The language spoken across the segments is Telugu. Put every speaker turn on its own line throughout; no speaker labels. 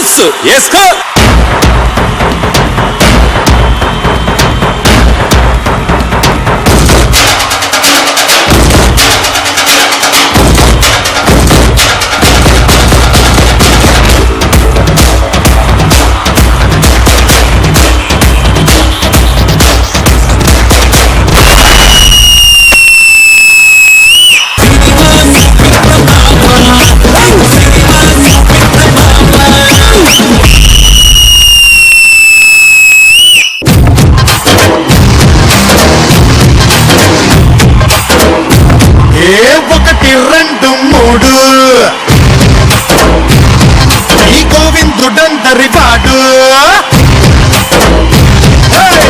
సుస్సు వేసుకో.
ఈ గోవిందుడందరి వాడు. 1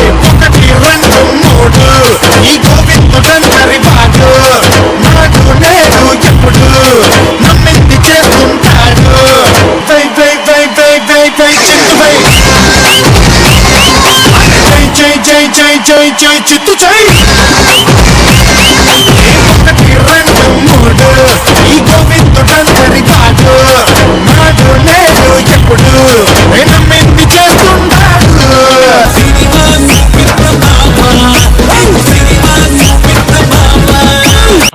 2 3 ఈ గోవిందుడందరి వాడు. నాడు నేడు ఎప్పుడు నమ్మింది చేస్తుంటాడు. వై వై వై వై వై వై చిత్తు వై జై జై జై జై జై చిత్తు జై. 1 2 3 ఈ గోవిందుడందరి వాడు. నాడు నేడు ఎప్పుడు నమ్మింది చేస్తుంటాడు.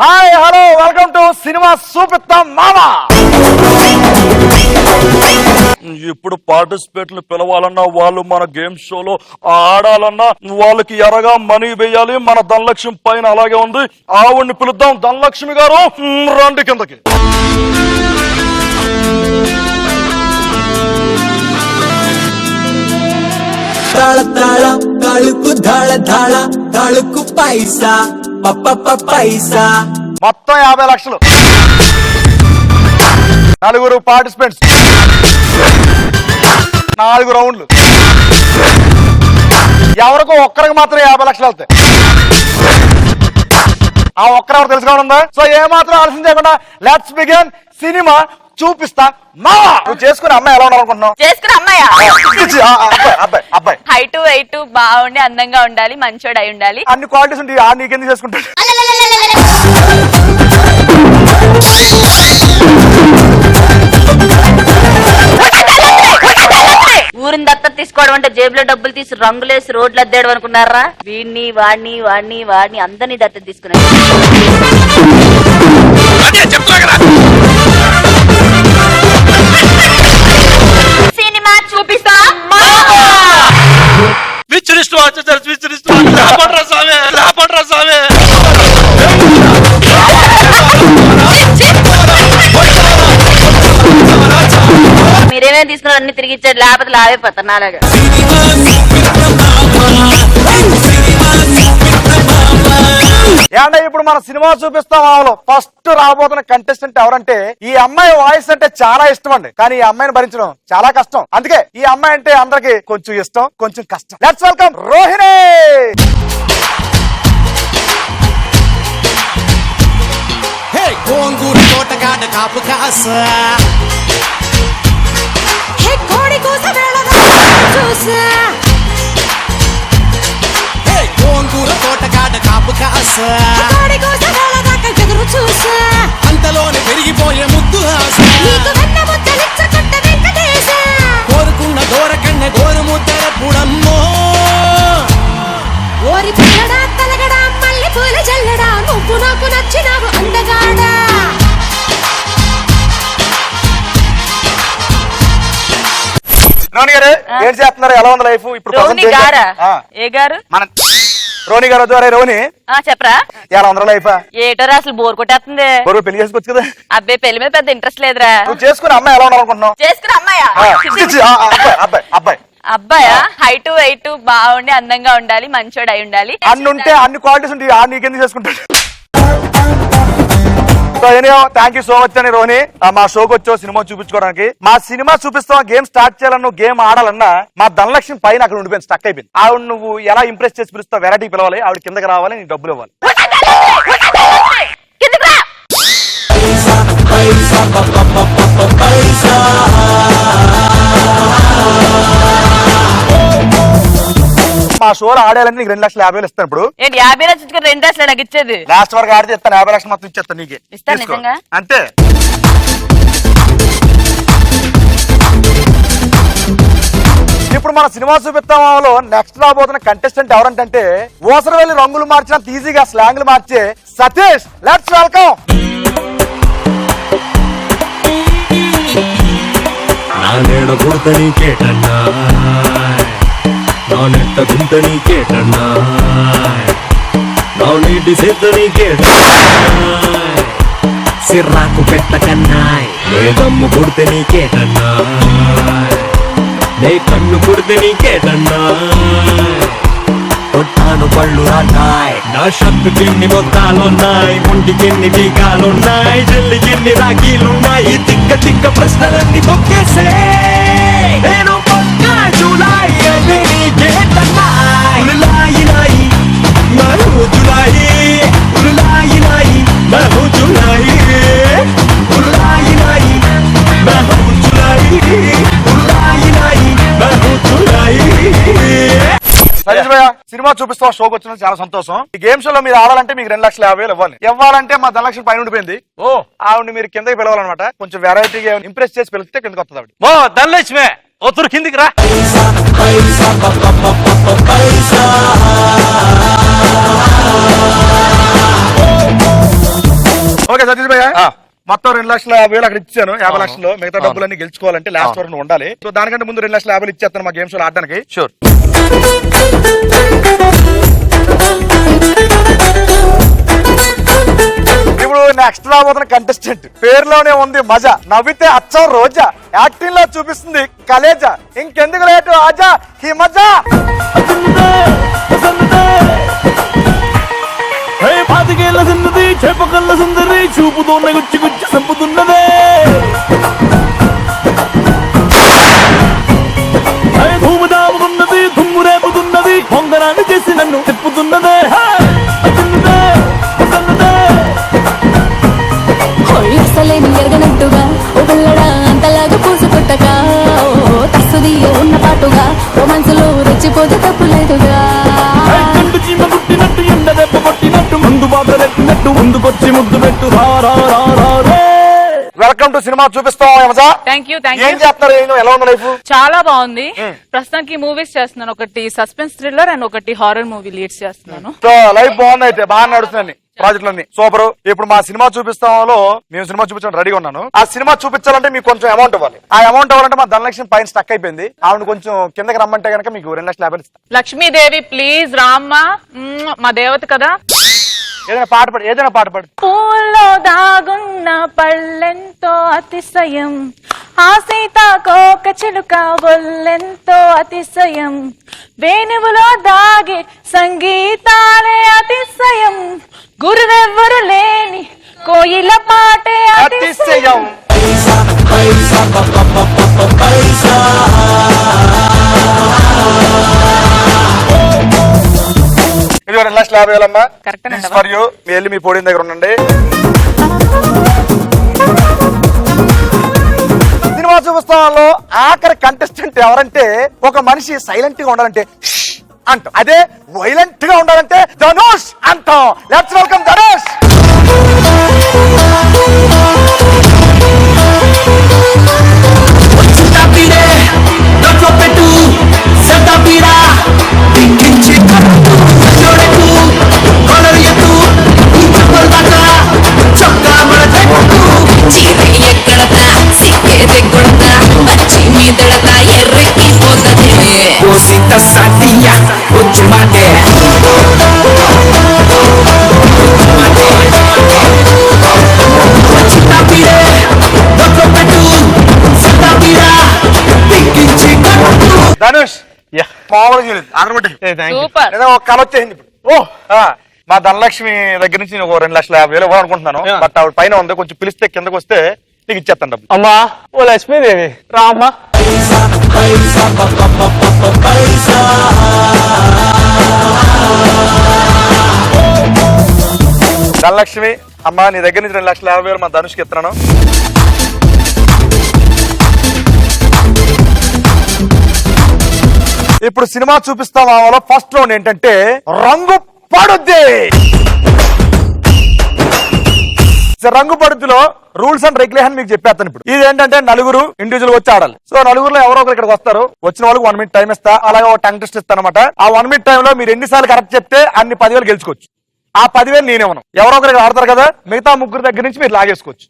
Hi hello welcome to cinema చూపిస్తాం మామా. ఇప్పుడు పార్టిసిపేట్లు పిలవాలన్నా వాళ్ళు మన గేమ్ షోలో ఆడాలన్నా వాళ్ళకి ఎరగా మనీ వేయాలి. మన ధనలక్ష్మి పైన అలాగే ఉంది. ఆవిడ్ని పిలుద్దాం. ధనలక్ష్మి గారు రండి కిందకి.
తాళ తాళ తాళుకు ధాళ ధాళ తాళుకు పైసా పప్ప పైసా.
మొత్తం 50 లక్షలు. 4 పార్టిసిపెంట్స్, 4 రౌండ్లు. ఎవరికో ఒక్కరికి మాత్రం 50 లక్షలు వెళ్తాయి. ఆ ఒక్కరెవరు తెలుసుకోవాలందా? సో ఏమాత్రం ఆలస్యం చేయకుండా లెట్స్ బిగిన్. సినిమా చూపిస్తా మావా. నువ్వు చేసుకుని అమ్మాయి ఎలా ఉండాలనుకుంటున్నావు?
చేసుకుని అమ్మాయా?
అబ్బాయి
హైట్ వెయిట్ బాగుండి అందంగా ఉండాలి, మంచోడు అయి ఉండాలి.
అన్ని క్వాలిటీస్ ఉంటాయి. ఆ నీకెందుకు చేసుకుంటాడు?
ఊరిని దత్తత తీసుకోవడం అంటే జేబులో డబ్బులు తీసి రంగులేసి రోడ్లు అద్దేయడం అనుకున్నారా? వీడిని వాడిని వాడిని వాడిని అందరినీ దత్తత తీసుకున్నారు. సినిమా చూపిస్తా మీరేమేమి తీసుకున్నారు అన్ని తిరిగి ఇచ్చారు, లేకపోతే లావైపోతారు నాలాగా.
ఏమంటే ఇప్పుడు మన సినిమా చూపిస్తాం ఆమెలో ఫస్ట్ రాబోతున్న కంటెస్టెంట్ ఎవరంటే, ఈ అమ్మాయి వాయిస్ అంటే చాలా ఇష్టం అండి, కానీ ఈ అమ్మాయిని భరించడం చాలా కష్టం. అందుకే ఈ అమ్మాయి అంటే అందరికి కొంచెం ఇష్టం, కొంచెం కష్టం. Let's welcome Rohini.
గోంగూర తోటగాడ కాపు కాస కోడి కూస గోంగూర తోటగాడ కాపు కాస అంతలోనే పెరిగిపోయే ముద్దు ఆశ కోరుకున్న దూరకన్న గోరు ముద్దర పుడమ్మో ఓరి పిల్లడా తలగడా మల్లె పూల జల్లడా నువ్వు నాకు నచ్చినావు అందగాడా.
రోని గారు ఏం చేస్తున్నారు? ఎలా ఉంది లైఫ్ ఇప్పుడు?
ఏ గారు?
మన రోని గారు వచ్చారే. రోని
చెప్పరా
ఎలా ఉందా లైఫ్?
ఏటో అసలు బోర్ కొట్టేస్తుంది.
బరువు పెళ్లి చేసుకోవచ్చు కదా.
అబ్బాయి పెళ్లి మీద పెద్ద ఇంట్రెస్ట్ లేదురా.
నువ్వు చేసుకుని అమ్మాయి ఎలా ఉండాలనుకుంటున్నావు?
చేసుకుని అమ్మాయా? అబ్బాయా హైట్ వెయిట్ బాగుండి అందంగా ఉండాలి, మంచోడు అయి ఉండాలి.
అన్ని ఉంటే అన్ని క్వాలిటీస్ ఉంటాయి. ఆ నీకెందుకు చేసుకుంటాడు? So anyhow thank you so much అని రోహిణి, మా షోకి వచ్చావు సినిమా చూపించుకోవడానికి. మా సినిమా చూపిస్తాం గేమ్ స్టార్ట్ చేయాలన్నా గేమ్ ఆడాలన్నా మా ధనలక్ష్మి పైన అక్కడ ఉండిపోయింది, స్టక్ అయిపోయింది. ఆవిడ నువ్వు ఎలా ఇంప్రెస్ చేసి పిలుస్తావు? వెరైటీ పిలవాలి, ఆవిడ కిందకి రావాలి, నీకు డబ్బులు ఇవ్వాలి. మా షోలో ఆడాలని నీకు 2,50,000 ఇస్తాను. ఇప్పుడు
50 లక్షలు 2 లక్షలు నాకు ఇచ్చేది.
లాస్ట్ వరకు ఆడితే ఇస్తాను, 50 లక్షలు మొత్తం ఇచ్చేస్తాను నీకే.
ఇస్తాను నిజంగా
అంతే. ఇప్పుడు మన సినిమా చూపిస్తామలో నెక్స్ట్ రాబోతున్న కంటెస్టెంట్ ఎవరంటే ఓసరు వెళ్ళి రంగులు మార్చినంత ఈజీగా స్లాంగ్లు మార్చే సతీష్. Let's welcome.
నానేడ గుర్త నీకేటన్నా, నా నెట్ట గుంత నీకేటన్నా, నా నీటి సేత నీకేటన్నా, సిర్రాకు పెట్టకన్నాయ్ వేదమ్ము కొడితే నీకేటన్నా, నే కన్ను కొడితే నీకేటన్నా, కొట్టాను పళ్ళు రాటాయ్ నా షర్టుకి ఎన్ని మొత్తాలున్నాయి, ఒంటికి ఎన్ని టీకాలున్నాయి, జల్లికి ఎన్ని రాఖీలున్నాయి, తిక్క తిక్క ప్రశ్నలన్నీ తొక్కేసే నేను పక్కా జులాయి అంటే నీకేటన్నాయ్, ఉరులాయి లాయి మరో జులాయి, ఉరులాయి లాయి మరో జులాయి, ఉరులాయి లాయి మరో జులాయి, ఉరులాయి లాయి మరో జులాయి.
సతీష్ భయ్య, సినిమా చూపిస్తా షోకి వచ్చిన చాలా సంతోషం. ఈ గేమ్ షో లో మీరు ఆడాలంటే మీకు 2,50,000 ఇవ్వాలి. ఇవ్వాలంటే మా ధనలక్ష్మి పైన ఉండిపోయింది. ఆవిడ మీరు కిందకి పిలవాలన్నమాట. కొంచెం వెరైటీగా ఇంప్రెస్ చేసి పిలిస్తే కిందకి వస్తుంది ఆవిడ.
ఓ ధనలక్ష్మి ఒత్తురు కిందికి రా.
ఓకే సతీష్ భయ్య, మొత్తం 2,50,000 అక్కడ ఇచ్చాను. 50 లక్షలు మిగతా డబ్బులన్నీ గెలుచుకోవాలంటే లాస్ట్ వరకు ఉండాలి. సో దానికంటే ముందు 2,50,000 ఇచ్చేస్తాను మా గేమ్ షో ఆడడానికి.
షూర్.
ఇప్పుడు నెక్స్ట్ రాబోతున్న కంటెస్టెంట్ పేరులోనే ఉంది మజా. నవ్వితే అచ్చం రోజా, యాక్టింగ్ లో చూపిస్తుంది కలేజా. ఇంకెందుకు లేటు ఆజా హీ మజా.
పాతికేళ్ల చిన్నది చేపకల్ల సుందరి చూపుతోనే గుచ్చి గుచ్చి సంపుతున్నదే, ధూము దాముతున్నది దుమ్ము రేపుతున్నది, పొంగరాన్ని చేసి నన్ను తిప్పుతున్నదే.
అసలేని ఎరగనట్టుగా ఓ పిల్లడా అంతలాగా పూసు పుట్టక, ఓ తస్సుది ఉన్న పాటుగా ఓ మనసులో రెచ్చిపోతే తప్పులేదుగా.
కండు చీమ పుట్టినట్టు ఎండ దెబ్బ కొట్టినట్టు ముందు బాధ రెట్టినట్టు ముందుకొచ్చి ముద్దు పెట్టు రా రా రా రా రే.
వెల్కమ్ టు సినిమా చూపిస్తాం మజా.
థ్యాంక్ యూ
ఏం చేస్తారు? ఎలా ఉంది లైఫ్?
చాలా బాగుంది. ప్రస్తుతానికి మూవీస్ చేస్తున్నాను. ఒకటి సస్పెన్స్ థ్రిల్లర్ అండ్ ఒకటి హారర్ మూవీ లీడ్స్ చేస్తున్నాను.
సో లైఫ్ బాగుంది, అయితే బాగా నడుస్తుంది ప్రాజెక్టులన్నీ సూపర్. ఇప్పుడు మా సినిమా చూపిస్తాంలో మేము సినిమా చూపించడానికి రెడీగా ఉన్నాను. ఆ సినిమా చూపించాలంటే మీకు కొంచెం అమౌంట్ ఇవ్వాలి. ఆ అమౌంట్ ఇవ్వాలంటే మా ధనలక్ష్మి పైన స్టక్ అయిపోయింది. ఆవిడ కొంచెం కిందకి రమ్మంటే కనుక మీకు 2,50,000 ఇస్తాను.
లక్ష్మీదేవి ప్లీజ్ రామ్మా, మా దేవత కదా.
ఏదైనా పాట పాడు, ఏదైనా పాట పాడు.
పూల్లో దాగున్న పళ్ళెంతో అతిశయం, ఆ సీతాకోక చిలుక ఒళ్ళెంతో అతిశయం, వేణువులో దాగే సంగీతాలే అతిశయం, గురువెవ్వరు లేని కోయిల పాటే అతిశయం.
ఇది 2,50,000 అమ్మా.
కరెక్ట్ అండి.
For you. మీ వెళ్ళి మీ పోడిన దగ్గర ఉండండి. సినిమా చూపిస్తాంలో ఆఖరి కంటెస్టెంట్ ఎవరంటే ఒక మనిషి సైలెంట్ గా ఉండాలంటే ష్ అంటాం, అదే వైలెంట్ గా ఉండాలంటే ధనుష్ అంటాం. Let's welcome Dhanush. ధనుష్ మామూలుగా
సూపర్.
ఏదో ఒక కళ వచ్చేసింది ఇప్పుడు. మా ధనలక్ష్మి దగ్గర నుంచి నేను ఒక 2,50,000 ఇవ్వాలనుకుంటున్నాను. బట్ ఆవిడ పైన ఉంది, కొంచెం పిలిస్తే కిందకు వస్తే నీకు ఇచ్చేస్తాను డబ్బు.
అమ్మా ఓ లక్ష్మీదేవి రా అమ్మా.
ధనలక్ష్మి అమ్మా, నీ దగ్గర నుంచి 2,50,000 మా ధనుష్కి ఇస్తున్నాను. ఇప్పుడు సినిమా చూపిస్తాం. ఫస్ట్ రౌండ్ ఏంటంటే రంగు పడుద్ది. రంగు పడుతులో రూల్స్ అండ్ రెగ్యులేషన్ మీకు చెప్పేస్తాను ఇప్పుడు. ఇది ఏంటంటే నలుగురు ఇండివిజువల్ వచ్చి ఆడాలి. సో నలుగురులో ఎవరో ఒకరు ఇక్కడికి వస్తారు. వచ్చిన వాళ్ళకి 1 minute టైం ఇస్తా, అలాగే ఒక టంగ్ టెస్ట్ ఇస్తాను అనమాట. ఆ 1 minute టైంలో మీరు ఎన్నిసార్లు కరెక్ట్ చెప్తే అన్ని 10,000 గెలుచుకోవచ్చు. ఆ 10,000 నేనేమను, ఎవరో ఒకరికి ఆడతారు కదా, మిగతా ముగ్గురు దగ్గర నుంచి మీరు లాగేసుకోవచ్చు.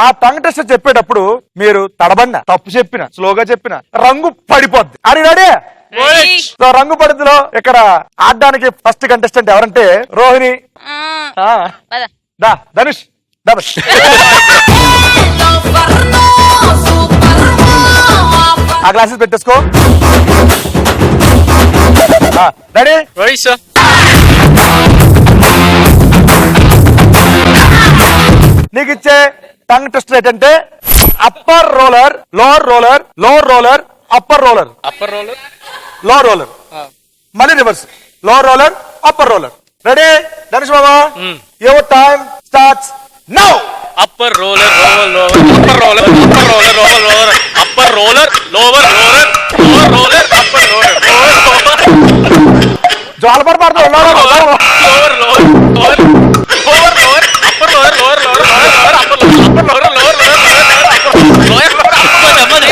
ఆ టంగ్ టెస్ట్ చెప్పేటప్పుడు మీరు తడబడిన, తప్పు చెప్పిన, స్లోగా చెప్పిన రంగు పడిపోద్ది. అది రెడీ? సో రంగు పడుతులో ఇక్కడ ఆడడానికి ఫస్ట్ కంటెస్టెంట్ ఎవరంటే రోహిణి. దా ధనుష్, ధనుష్. ఆ గ్లాసెస్ పెట్టేసుకో. రెడీ? నీకు ఇచ్చే టంగ్ టెస్ట్ ఏంటంటే upper roller, lower roller, lower roller, upper roller,
upper roller,
lower roller, మళ్ళీ reverse, lower roller, upper roller. Ready Dhanush బాబా? Your time starts now.
Upper roller, upper roller, upper roller, roller, upper roller, lower roller, lower roller, upper roller,
జ్వాలపడి పడుతుంది.
Lower lower, lower lower, lower lower, upper lower, lower lower, lower lower, upper lower, upper lower, lower lower, lower lower,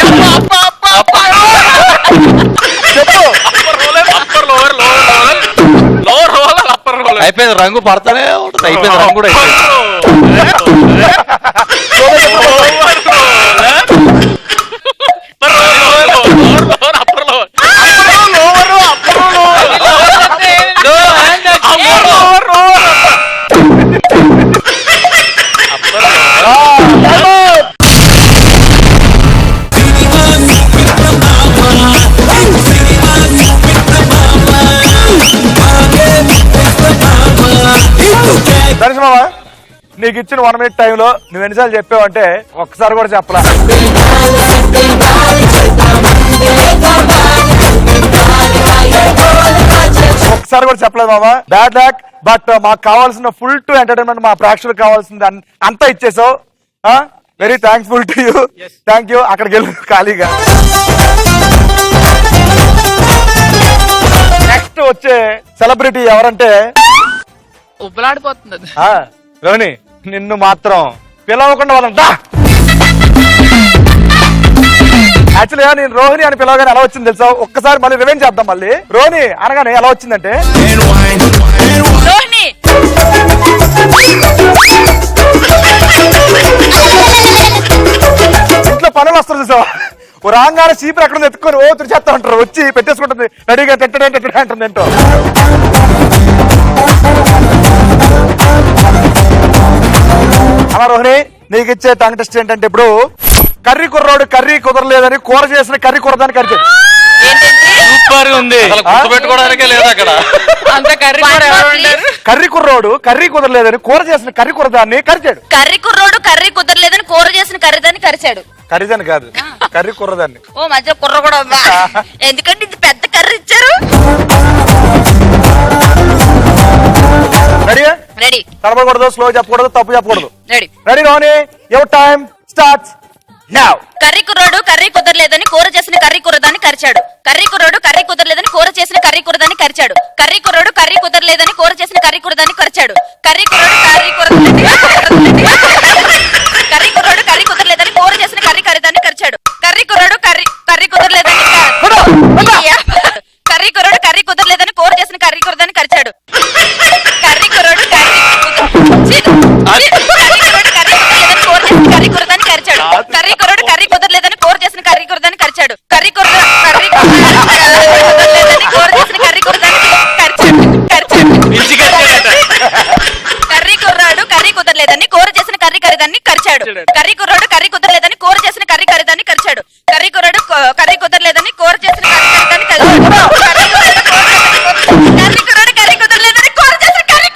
చెప్పు.
Upper roller, upper lower, lower lower, lower roller, upper roller.
అయిపోయింది, రంగు పడతానే ఉంటుంది. అయిపోయింది, రంగు కూడా అయిపోయింది.
ధనుష్ మామ, నీకు ఇచ్చిన 1 minute టైంలో నువ్వు ఎన్నిసార్లు చెప్పావంటే ఒక్కసారి కూడా చెప్పలా. ఒక్కసారి కూడా చెప్పలేదు మామ. Bad luck. బట్ మాకు కావాల్సిన ఫుల్ టు ఎంటర్టైన్మెంట్, మా ప్రేక్షకులకు కావాల్సింది అంతా ఇచ్చేసావు. Very thankful to you. Thank you. అక్కడికి వెళ్ళు ఖాళీగా. నెక్స్ట్ వచ్చే సెలబ్రిటీ ఎవరంటే
ఉబ్బలాడిపోతుంది.
రోహిణి, నిన్ను మాత్రం పిలవకుండా వాళ్ళం దా. యాక్చువల్గా నేను రోహిణి అని పిలవగానే ఎలా వచ్చింది తెలుసా? ఒక్కసారి మళ్ళీ రివెంజ్ చేద్దాం. మళ్ళీ రోహిణి అనగానే ఎలా వచ్చిందంటే
రోహిణి
ఇంట్లో పనులు వస్తారు చూసావా, ఓ రాగానే చీపురు ఎక్కడ ఎత్తుకొని ఓ తుడిచేస్తా ఉంటారు, వచ్చి పెట్టేసుకుంటుంది రెడీగా తిట్టడే అంటుంది ఏంటో. అలా రోహిణి, నీకు ఇచ్చే టంగ్ టెస్ట్ ఏంటంటే ఇప్పుడు కర్రీ కుర్రోడు కర్రీ కుదరలేదని కూర చేసిన కర్రీ కుర్రదాన్ని కరిచాడు.
సూపర్ ఉంది, గుర్తుపెట్టుకోవడానికే లేదు అక్కడ.
అంత కర్రీ
కర్రీ కుర్రోడు కర్రీ కుదరలేదని కూర చేసిన కర్రీ కుర్రదాన్ని కరిచాడు.
కర్రీ కుర్రోడు కర్రీ కుదరలేదని కూర చేసిన కర్రీదాన్ని కరిచాడు.
కర్రీదాన్ని కాదు, కర్రీ కుర్రదాన్ని.
ఓ మధ్య కుర్ర కూడా ఉందా? ఎందుకంటే ఇది పెద్ద కర్రీ ఇచ్చారు.
రెడీ?
రెడీ.
తడబడకూడదు, స్లో చెప్పకూడదు, తప్పు చెప్పకూడదు.
Ready.
Ready Rohini, your time starts now.
Curry కుర్రోడు కర్రీ కుదరలేదని కూర చేసిన కర్రీ కుర్రదాన్ని కరిచాడు. కర్రీ కుర్రోడు కర్రీ కుదరలేదని కూర చేసిన కర్రీ కుర్రదాన్ని కరిచాడు. కర్రీ కుర్రోడు కర్రీ కుదరలేదని కూర చేసిన కర్రీ కుర్రదాన్ని కరిచాడు. కర్రీ కుర్రోడు కర్రీ కర్రీ కుర్రోడు కర్రీ కుదరలేదని కూర చేసిన కర్రీ కర్రీదాన్ని కరిచాడు. కర్రీ కుర్రోడు కర్రీ కుదరలేదని కర్రీ కుర్రోడు కర్రీ కుదరలేదని కూర చేసిన కర్రీ కుర్రదాన్ని కరిచాడు. కర్రీ కుర్రోడు కర్రీ కుర్రదాన్ని కరిచాడు. కర్రీ కుర్రోడు కర్రీ కుదరలేదని కూర చేసిన కర్రీ కుర్రదాన్ని కరిచాడు. కర్రీ కుర్రోడు కర్రీ కుదరలేదని కూర చేసిన కర్రీ కుర్రదాన్ని కర్రీ కుర్రాడు కర్రీ కుదరలేదని కూర చేసిన కర్రీ కర్రీదాన్ని కరిచాడు. కర్రీ కుర్రాడు కర్రీ కుదరలేదని కూర చేసిన కర్రీ కర్రీదాన్ని కరిచాడు. కర్రీ కుర్రాడు కర్రీ కుదరలేదని కూర చేసిన కర్రీ కర్రీదాన్ని కరిచాడు. కర్రీ కుర్రాడు కర్రీ కుదరలేదని కూర చేసిన కర్రీ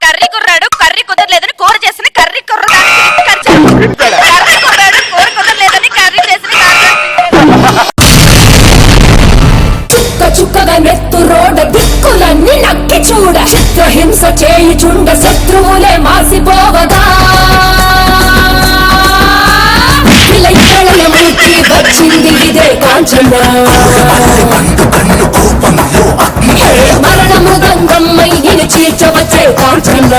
కర్రీ కుర్రాడు కర్రీ కుదరలేదని కూర చేసిన కర్రీ కుర్రదాన్ని కరిచాడు. కర్రీ కుర్రాడు కూర కుదరలేదని కర్రీ చేసిన
చుక్క చుక్కగా నెత్తు రోడ దిక్కులన్నీ నక్కి చూడ చిత్రహింస వచ్చింది ఇదే కాంచన మరణ మృదంగమ్మై నేను చీర్చవచ్చే కాంచన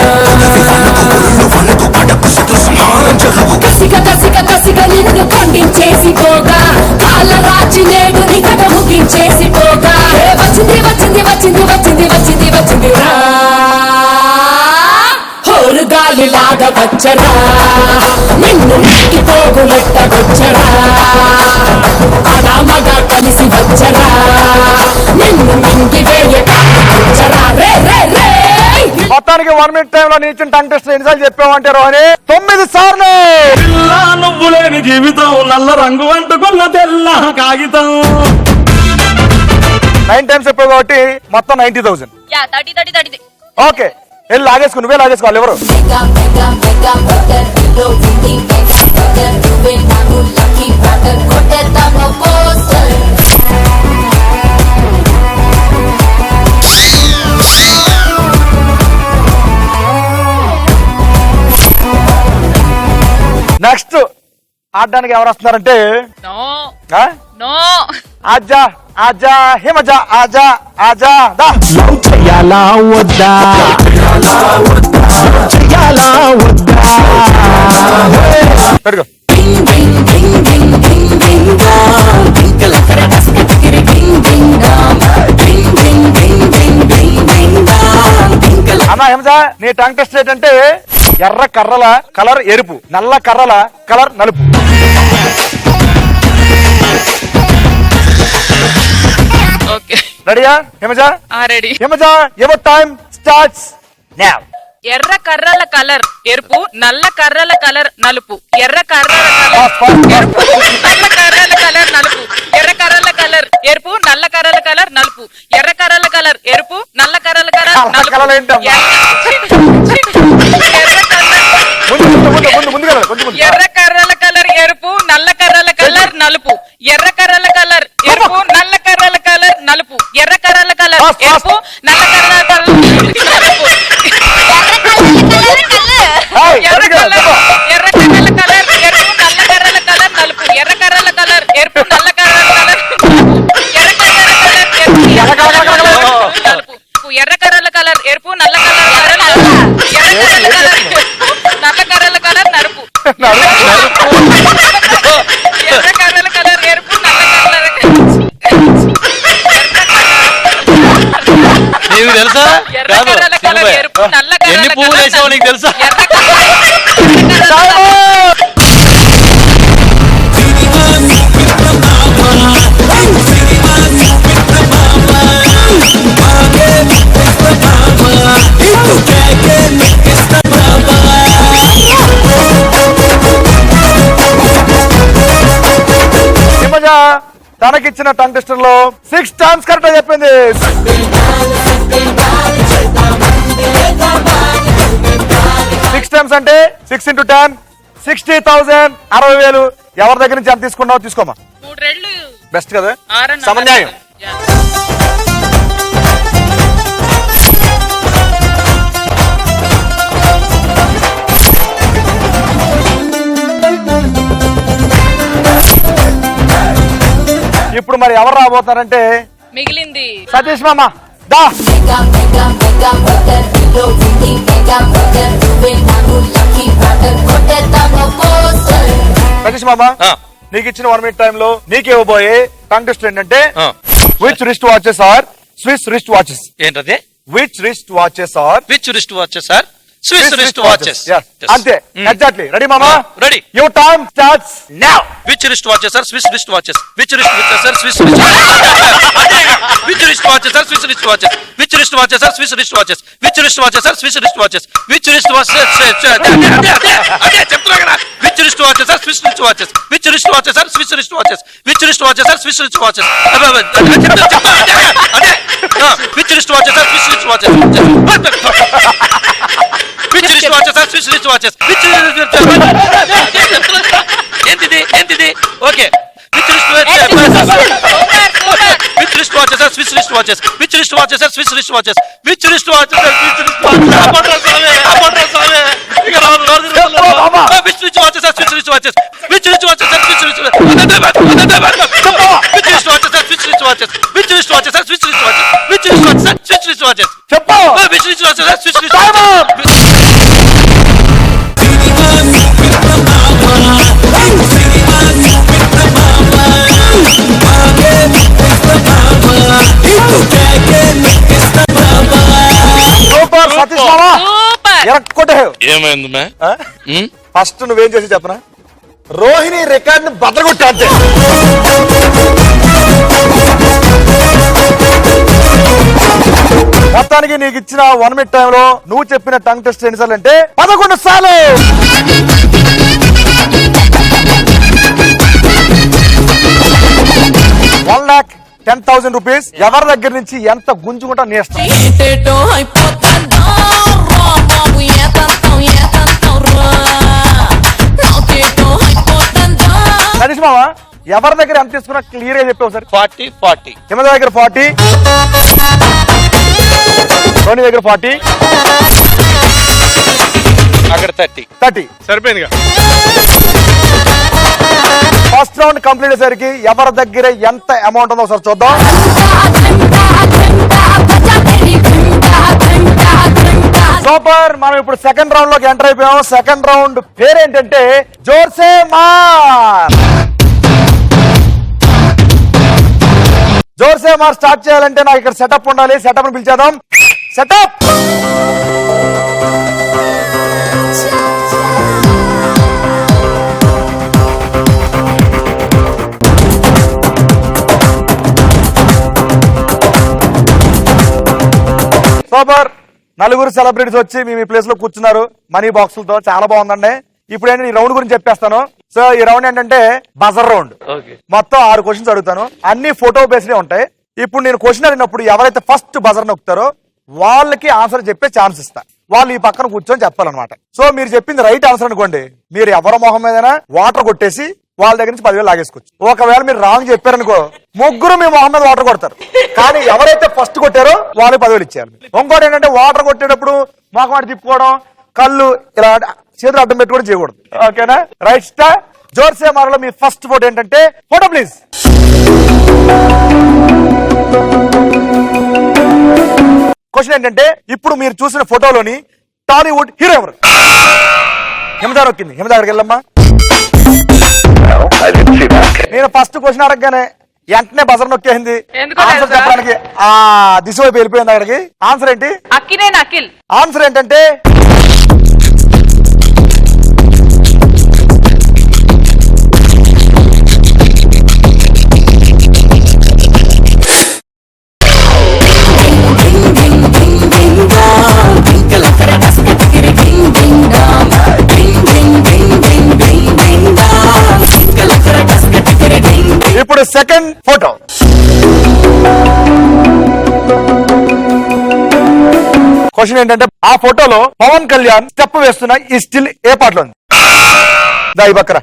కసిక కసిక కసిక నిన్ను ఖండించేసి పోగా కాళ్ళ రాచి నేడు నికట ముగించేసి పోగా వచ్చింది వచ్చింది వచ్చింది వచ్చింది వచ్చింది వచ్చింది రా హోరు గాలిలాగా వచ్చరా నిన్ను ఇంటికి పోగులెట్ట వచ్చరా అనామగా కలిసి వచ్చరా నిన్ను మింగి వేయరా రే రే రే
మొత్తానికి 1 minute టైంలో నీ ఇచ్చిన టంగ్ టెస్ట్ ఎన్నిసార్లు చెప్పావంటే రోహిణి 9 సార్లు.
పిల్ల నువ్వు లేని జీవితం నల్ల రంగు అంటుకున్న తెల్ల కాగితం
9 times చెప్పావు కాబట్టి మొత్తం 90,000.
యా 30.
ఓకే వెళ్ళి లాగేసుకో, నువ్వే లాగేసుకోవాలి. ఎవరు
మెగా మెగా మెగా బటర్ లో విండి మెగా బటర్ నువ్వే నాకు లక్కీ బటర్ కొట్టేద్దామా పోస్టర్
నెక్స్ట్ ఆడడానికి ఎవరు వస్తున్నారంటే
నో
ఆ?
నో
ఆజా ఆజా హిమజా ఆజా ఆజా దా
లవ్ చెయ్యాలా వద్దా చెయ్యాలా వద్దా
పెరుగు
డింగ్ డింగ్ డింగ్ డింగ్ డింగ్ డింగ్ డామ్ డింకల కరే కసక టికిరి డింగ్ డింగ్ డామ్ డింగ్ డింగ్ డింగ్ డింగ్ డింగ్ డింగ్ డామ్ డింకల
అన్నా హిమజా నీ టంగ్ టెస్ట్ ఏంటంటే ఎర్ర కర్రల కలర్ ఎరుపు, నల్ల కర్రల కలర్ నలుపు.
ఓకే
రెడీయా Himaja?
Ready
Himaja your time starts now.
ఎర్ర కర్రల కలర్ ఎరుపు, నల్ల కర్రల కలర్ నలుపు, ఎర్ర కర్రల కలర్ ఎరుపు, నల్ల కర్రల కలర్ నలుపు, ఎర్ర కర్రల కలర్ ఎరుపు, నల్ల కర్రల కలర్ నలుపు, ఎర్ర కర్రల కలర్ ఎరుపు, నల్ల కర్రల కలర్
నల్ల
నలుపు,
కర్రలు ఏంటమ్మా?
ఎర్ర కర్రల కలర్ ఎరుపు, నల్ల కర్రల కలర్ నలుపు, ఎర్ర కర్రల కలర్ ఎరుపు, నల్ల కర్రల కలర్ నలుపు, ఎర్ర కర్రల కలర్ ఎరుపు, నల్ల కర్రల కలర్ నలుపు, ఎర్ర కర్రల కలర్ ఎరుపు, నల్ల కర్రల కలర్ నలుపు, ఎర్ర కర్రల కలర్ ఎరుపు, నల్ల కర్రల కలర్ ఎర్ర కర్రల కలర్ నలుపు, ఎర్ర కర్రల కలర్ ఎరుపు, నల్ల కర్రల కలర్ నలుపు, ఎర్ర కర్రల కలర్ నల్ల కర్రల కలర్ నలుపు, ఎర్ర కర్రల కలర్ ఎరుపు, నల్ల కర్రల
నీకు తెలుసా
ఎర్ర
కాదు
కర్రల కలర్ ఎరుపు, నల్ల కర్రల
ఎన్ని పువ్వులు
కలర్
వేసావు నీకు తెలుసా?
ఎర్ర కర్రల
హిమజా తనకిచ్చిన టంగ్ టెస్టర్ లో 6 times కరెక్ట్ చెప్పింది. 6 times అంటే 6 into 10 60,000 60,000. ఎవరి దగ్గర నుంచి ఎంత తీసుకున్నావు తీసుకోమా.
3 రెళ్ళు
బెస్ట్ కదా,
6
సమన్యాయం. ఇప్పుడు మరి ఎవరు రాబోతున్నారంటే
మిగిలింది
సతీష్ మామ దా.
మెగా మెగా మెగా బటర్ లో విండి మెగా బటర్ నువ్వే నాకు లక్కీ బటర్ కొట్టేద్దామా పోస్టర్
సతీష్ మామ నీకు ఇచ్చిన 1 minute టైంలో నీకు ఇవ్వబోయే టంగ్ టెస్ట్ ఏంటంటే which wrist watches are Swiss wrist watches.
ఏంటది?
Which wrist watches are
which wrist watches sir Swiss wrist watches.
అంతే, ఎగ్జాక్ట్లీ. రెడీ మామా?
Ready.
Your time starts now.
Which wrist watches sir Swiss wrist watches. Which wrist watches sir Swiss wrist which wrist watches sir Swiss wrist watches. Which wrist watches sir Swiss wrist watches. Which wrist watches sir Swiss wrist watches. Which wrist watches అదే చెప్తున్నా కదా. Which wrist watches sir Swiss wrist watches. Which wrist watches sir Swiss wrist watches. Which wrist watches sir Swiss wrist watches. అదే which wrist watches sir Swiss wrist watches. Which wrist watches sir Swiss wrist watches. Which ఏంటిది? Okay. Which wrist which wrist watches sir Swiss wrist watches. Which wrist watches sir Swiss wrist watches. Which wrist watches sir Swiss wrist watches. అపట్రా సామే ఇక which wrist watches sir Swiss wrist watches. Which wrist watches sir Swiss wrist watches. ఏమైంది మ్యా
ఫస్ట్ నువ్వేం చేసి చెప్పనా రోహిణి రికార్డ్ ని బదలగొట్టా అంతే మొత్తానికి నీకు ఇచ్చిన 1 minute టైంలో నువ్వు చెప్పిన టంగ్ టెస్ట్ ఎన్నిసార్లు అంటే 11 సార్లు. ₹1,10,000 ఎవరి దగ్గర నుంచి ఎంత గుంజుకుంటా నేస్తా
ఏటేటో అయిపోతుందా రా బాబు ఏతంతం ఏతంతం రా నాకేటో అయిపోతుందా
సతీష్ మామ ఎవరి దగ్గర ఎంత తీసుకున్నా క్లియర్ గా చెప్పావు సార్
40
హిమద దగ్గర 40 రోని దగ్గర 40
అక్కడ 30
సరిపోయిందిగా ఫస్ట్ రౌండ్ కంప్లీట్ అయ్యేసరికి ఎవరి దగ్గర ఎంత అమౌంట్ ఉందో ఒకసారి చూద్దాం సూపర్ మనం ఇప్పుడు సెకండ్ రౌండ్ లోకి ఎంటర్ అయిపోయాం సెకండ్ రౌండ్ పేరేంటంటే జోర్సే మార్ జోర్సే మార్ స్టార్ట్ చేయాలంటే నాకు ఇక్కడ సెటప్ ఉండాలి సెటప్ ని పిలిచేద్దాం సెటప్ సూపర్ నలుగురు సెలబ్రిటీస్ వచ్చి మీ ప్లేస్ లో కూర్చున్నారు మనీ బాక్సులతో చాలా బాగుందండి ఇప్పుడు ఏంటంటే ఈ రౌండ్ గురించి చెప్పేస్తాను సో ఈ రౌండ్ ఏంటంటే బజర్ రౌండ్ మొత్తం 6 క్వశ్చన్స్ అడుగుతాను అన్ని ఫోటో బేస్డ్ ఉంటాయి ఇప్పుడు నేను క్వశ్చన్ అడిగినప్పుడు ఎవరైతే ఫస్ట్ బజర్ నొక్కుతారో వాళ్ళకి ఆన్సర్ చెప్పే ఛాన్స్ ఇస్తా వాళ్ళు ఈ పక్కన కూర్చొని చెప్పాలన్నమాట సో మీరు చెప్పింది రైట్ ఆన్సర్ అనుకోండి మీరు ఎవరి మొహం మీదైనా వాటర్ కొట్టేసి వాళ్ళ దగ్గర నుంచి 10,000 లాగేసుకోవచ్చు ఒకవేళ మీరు రాంగ్ చెప్పారనుకో ముగ్గురు మీ మొహం మీద వాటర్ కొడతారు కానీ ఎవరైతే ఫస్ట్ కొట్టారో వాళ్ళకి 10,000 ఇచ్చేయాలి ఇంకోటి ఏంటంటే వాటర్ కొట్టేటప్పుడు మొహం అటు తిప్పుకోవడం కళ్ళు ఇలా చేతులు అడ్డం పెట్టుకోవడం చేయకూడదు ఓకేనా రైట్ స్టార్ జోర్సే మారలో మీ ఫస్ట్ ఫోటో ఏంటంటే ఫోటో ప్లీజ్ క్వశ్చన్ ఏంటంటే ఇప్పుడు మీరు చూసిన ఫోటోలోని టాలీవుడ్ హీరో ఎవరు హిమదా నొక్కింది హిమదా అక్కడికి వెళ్ళమ్మా నేను ఫస్ట్ క్వశ్చన్ అడగగానే వెంటనే బజర్ నొక్కేసింది
ఎందుకో
ఆన్సర్
తెలుసా?
చెప్పడానికి దిశ వైపు వెళ్ళిపోయింది అక్కడికి ఆన్సర్ ఏంటి
అక్కినేని అఖిల్
ఆన్సర్ ఏంటంటే ఇప్పుడు సెకండ్ ఫోటో క్వశ్చన్ ఏంటంటే ఆ ఫోటోలో పవన్ కళ్యాణ్ స్టెప్ వేస్తున్న ఈ స్టిల్ ఏ పాటలో ఉంది దాయి బక్కరా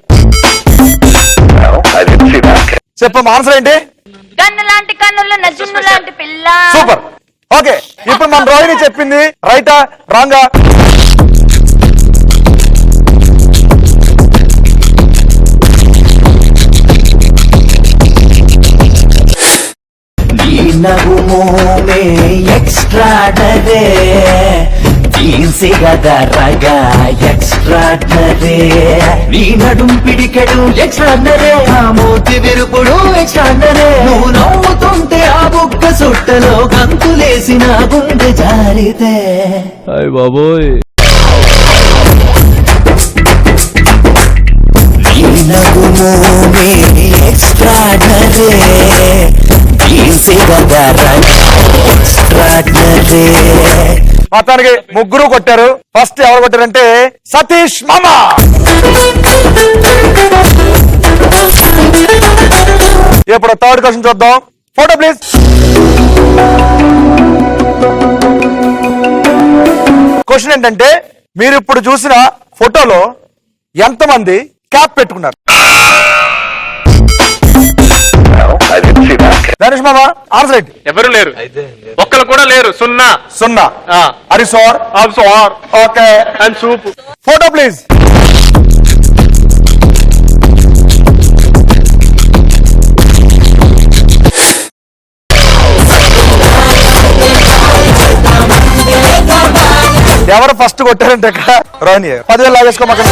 చెప్పమ్మా ఆన్సర్ ఏంటి
కన్ను లాంటి కన్నులు నజున్ను లాంటి పిల్ల
సూపర్ ఓకే ఇప్పుడు మన రోహిణి చెప్పింది రైటా రాంగా
ఎక్స్ట్రాడరే తీసిగదరగా ఎక్స్ట్రాడరే నీ నడుం పిడికెడు ఎక్స్ట్రాడరే ఆ మూతి విరుపుడు ఎక్స్ట్రాడరే నువ్వు నవ్వుతుంటే ఆ బుగ్గ సుట్టలో గంతులేసిన గుండె జారితే
అయ్ బాబోయ్
నీ నడుమోమే ఎక్స్ట్రాడరే
మొత్తానికి ముగ్గురు కొట్టారు ఫస్ట్ ఎవరు కొట్టారంటే సతీష్ మామా ఇప్పుడు థర్డ్ క్వశ్చన్ చూద్దాం ఫోటో ప్లీజ్ క్వశ్చన్ ఏంటంటే మీరు ఇప్పుడు చూసిన ఫోటోలో ఎంతమంది క్యాప్ పెట్టుకున్నారు ధనుష్ మామ ఆన్సర్ ఏంటి
ఎవరు లేరు ఒక్కరు కూడా లేరు 0
అరి సార్ ఓకే
అండ్ సూప్
ఫోటో ప్లీజ్ ఎవరు ఫస్ట్ కొట్టారంటే ఇక్కడ రోహిణి 10,000 లాగేసుకోమాక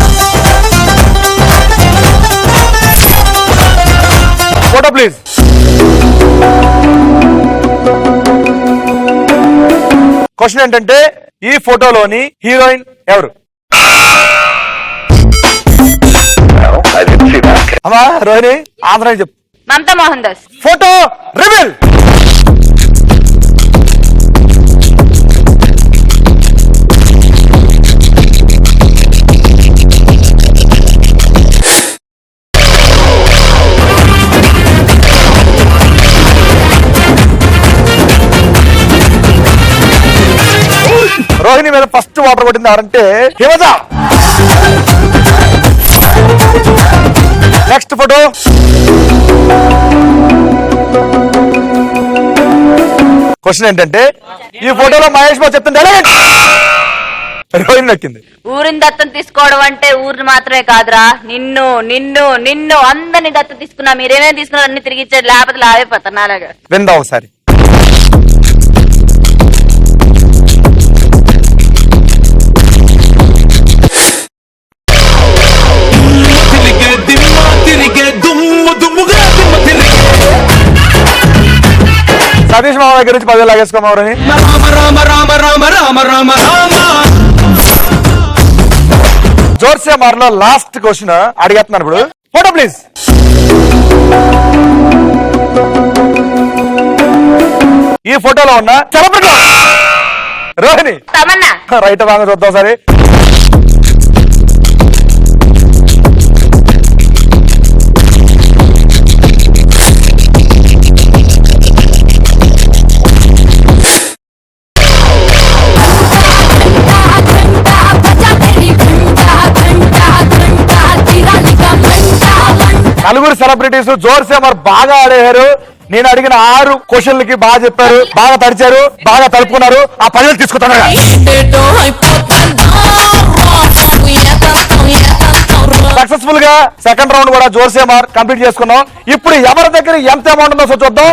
ఫోటో ప్లీజ్ క్వశ్చన్ ఏంటంటే ఈ ఫోటోలోని హీరోయిన్ ఎవరు అమ్మా రోహిణి ఆంధ్ర చెప్పు.
మమతా మోహన్ దాస్.
Photo reveal. రోహిణి మీద ఫస్ట్ వాటర్ కొట్టింది ఎవరంటే హిమజ. Next photo. క్వశ్చన్ ఏంటంటే ఈ ఫోటోలో మహేష్ బాబు చెప్తుంటే రోహిణి నక్కింది.
ఊరిని దత్తం తీసుకోవడం అంటే ఊరిని మాత్రమే కాదురా, నిన్ను నిన్ను నిన్ను అందరిని దత్తం తీసుకున్నా. మీరేమేమి తీసుకున్నారు అన్ని తిరిగి ఇచ్చారు, లేకపోతే లావైపోతారు నాలాగా.
విందా ఒకసారి. సతీష్ మామ దగ్గర నుంచి 10,000 లాగేసుకోమని. జోర్సే మార్లో లాస్ట్ క్వశ్చన్ అడిగేస్తున్నాను ఇప్పుడు. Photo please. ఈ ఫోటోలో ఉన్న సెలబ్రిటీ రోహిణి.
తమన్నా.
రైట్ బాగా చూద్దాం సరే. నలుగురు సెలబ్రిటీస్ జోర్సే మరి బాగా ఆడారు. నేను అడిగిన 6 క్వశ్చన్లకి బాగా చెప్పారు, బాగా తడిచారు, బాగా తలుపుకున్నారు. ఆ 10,000 తీసుకుంటాను. సక్సెస్ఫుల్ గా సెకండ్ రౌండ్ కూడా జోర్సే మార్ కంప్లీట్ చేసుకున్నాం. ఇప్పుడు ఎవరి దగ్గర ఎంత అమౌంట్ ఉందో చూద్దాం.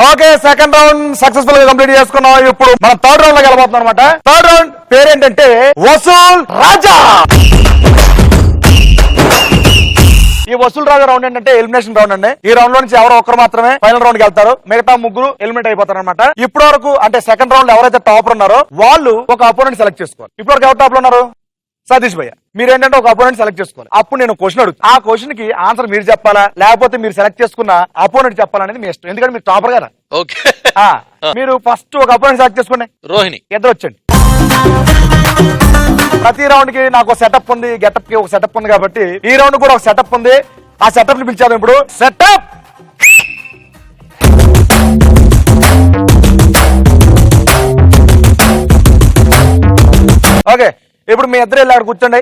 ఓకే, సెకండ్ రౌండ్ సక్సెస్ఫుల్ గా కంప్లీట్ చేసుకున్నాం. ఇప్పుడు మనం థర్డ్ రౌండ్ లోకి వెళ్ళబోతున్నాం అనమాట. థర్డ్ రౌండ్ పేరేంటంటే వసూల్ రాజా. ఈ వసూల్ రాజా రౌండ్ ఏంటంటే ఎలిమినేషన్ రౌండ్ అండి. ఈ రౌండ్ లో నుంచి ఎవరో ఒక్కరు మాత్రమే ఫైనల్ రౌండ్ కి వెళ్తారు, మిగతా ముగ్గురు ఎలిమినేట్ అయిపోతారు అనమాట. ఇప్పటి వరకు అంటే సెకండ్ రౌండ్ లో ఎవరైతే టాపర్ ఉన్నారో వాళ్ళు ఒక అపోనెంట్ సెలెక్ట్ చేసుకోవాలి. ఇప్పటి వరకు ఎవరు టాప్ లో ఉన్నారు? సతీష్ భయ్య. మీరేంటంటే ఒక అపోనెంట్ సెలెక్ట్ చేసుకోవాలి. అప్పుడు నేను క్వశ్చన్ అడుగుతాను. ఆ క్వశ్చన్ కి ఆన్సర్ మీరు చెప్పాలా లేకపోతే మీరు సెలెక్ట్ చేసుకున్న అపోనెంట్ చెప్పాలనేది మీ ఇష్టం. ఎందుకంటే మీరు టాపర్ కదా.
ఓకే,
మీరు ఫస్ట్ ఒక అపోనెంట్ సెలెక్ట్ చేసుకోండి.
రోహిణి.
ఇద్దరు వచ్చండి. ప్రతి రౌండ్ కి నాకు ఒక సెటప్ ఉంది, గెటప్ కి ఒక సెటప్ ఉంది కాబట్టి ఈ రౌండ్ కూడా ఒక సెటప్ ఉంది. ఆ సెటప్ ని పిలిచాను ఇప్పుడు. సెటప్. ఓకే, ఇప్పుడు మీ ఇద్దరు వెళ్ళి అక్కడ కూర్చోండి.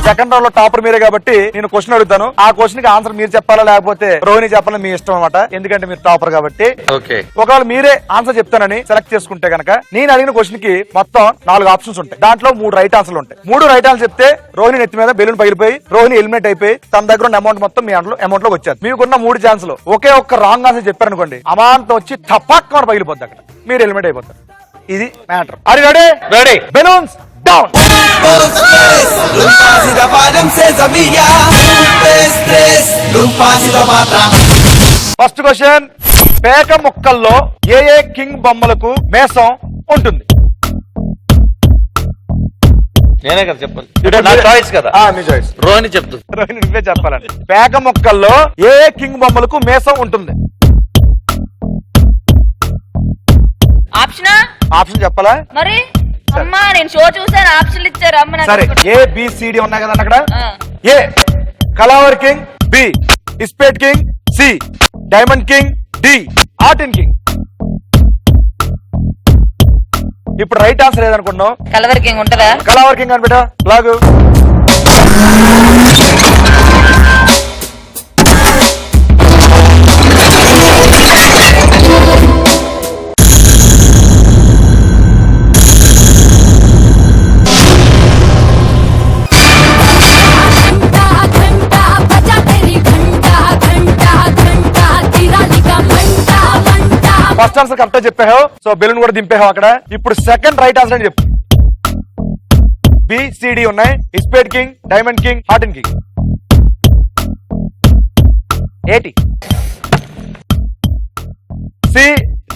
సెకండ్ రౌండ్ లో టాపర్ మీరే కాబట్టి నేను క్వశ్చన్ అడుగుతాను. ఆ క్వశ్చన్ కి ఆన్సర్ మీరు చెప్పాలా లేకపోతే రోహిణి చెప్పాలని మీ ఇష్టం అనమాట. ఎందుకంటే మీరు టాపర్ కాబట్టి.
ఓకే,
ఒకవేళ మీరే ఆన్సర్ చెప్తానని సెలెక్ట్ చేసుకుంటే కనుక నేను అడిగిన క్వశ్చన్ కి మొత్తం 4 ఆప్షన్స్ ఉంటాయి. దాంట్లో 3 రైట్ ఆన్సర్లు ఉంటాయి. 3 రైట్ ఆన్సర్ చెప్తే రోహిణి నెత్తి మీద బెలూన్ పగిలిపోయి రోహిణి ఎలిమినేట్ అయిపోయి తన దగ్గర ఉన్న అమౌంట్ మొత్తం మీ అమౌంట్ లోకి వచ్చారు. మీకున్న 3 ఛాన్సులు ఒకే ఒక్క రాంగ్ ఆన్సర్ చెప్పారనుకోండి, అమాంతం వచ్చి తప్పక్క పగిలిపోద్ది, అక్కడ మీరు ఎలిమినేట్ అయిపోతారు. ఇది matter. Are you ready? Ready. Balloons down. First question. పేక ముక్కల్లో ఏ కింగ్ బొమ్మలకు మేసం ఉంటుంది?
నేనే కదా చెప్పాలి. నా చాయిస్ కదా.
మీ చాయిస్.
రోహిణి చెప్తుంది.
రోహిణి నువ్వే చెప్పాలండి. పేక ముక్కల్లో ఏ కింగ్ బొమ్మలకు మేసం ఉంటుంది?
ఆప్షన్
ఆప్షన్ చెప్పాలా?
మరి అమ్మా నేను షో చూసాను, ఆప్షన్లు ఇచ్చారు. అమ్మ నాకు
సరే, ABCD ఉన్నాయి కదా అక్కడ. ఏ కలవర్ కింగ్, బి ఇస్పేట్ king, C diamond king, D ఆర్టిన్ కింగ్. ఇప్పుడు రైట్ ఆన్సర్ ఏదనుకున్నావు?
కలవర్ కింగ్ ఉంటుందా?
కలవర్ కింగ్ అని బిడ్డ లాగు. ఫస్ట్ ఆన్సర్ కరెక్ట్ చెప్పావు, సో బెలూన్ కూడా దింపావు అక్కడ. ఇప్పుడు సెకండ్ రైట్ ఆన్సర్ అని చెప్పు. BCD ఉన్నాయి, ఇస్పేట్ కింగ్, డైమండ్ కింగ్, హార్టిన్ king. 80 C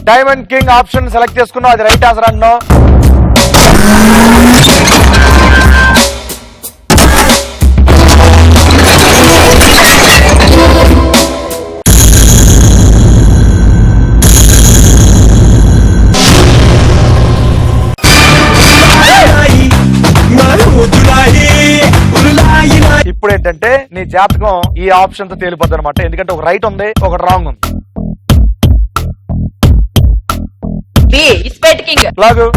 diamond king option select చేసుకున్నావు, అది రైట్ ఆన్సర్ అంటున్నావు. ఇప్పుడు ఏంటంటే నీ జాతకం ఈ ఆప్షన్ తో తేలిపోద్ది అనమాట, ఎందుకంటే ఒక రైట్ ఉంది ఒకటి రాంగ్ ఉంది.
బి ఇస్పెట్ కింగ్.
లాగు.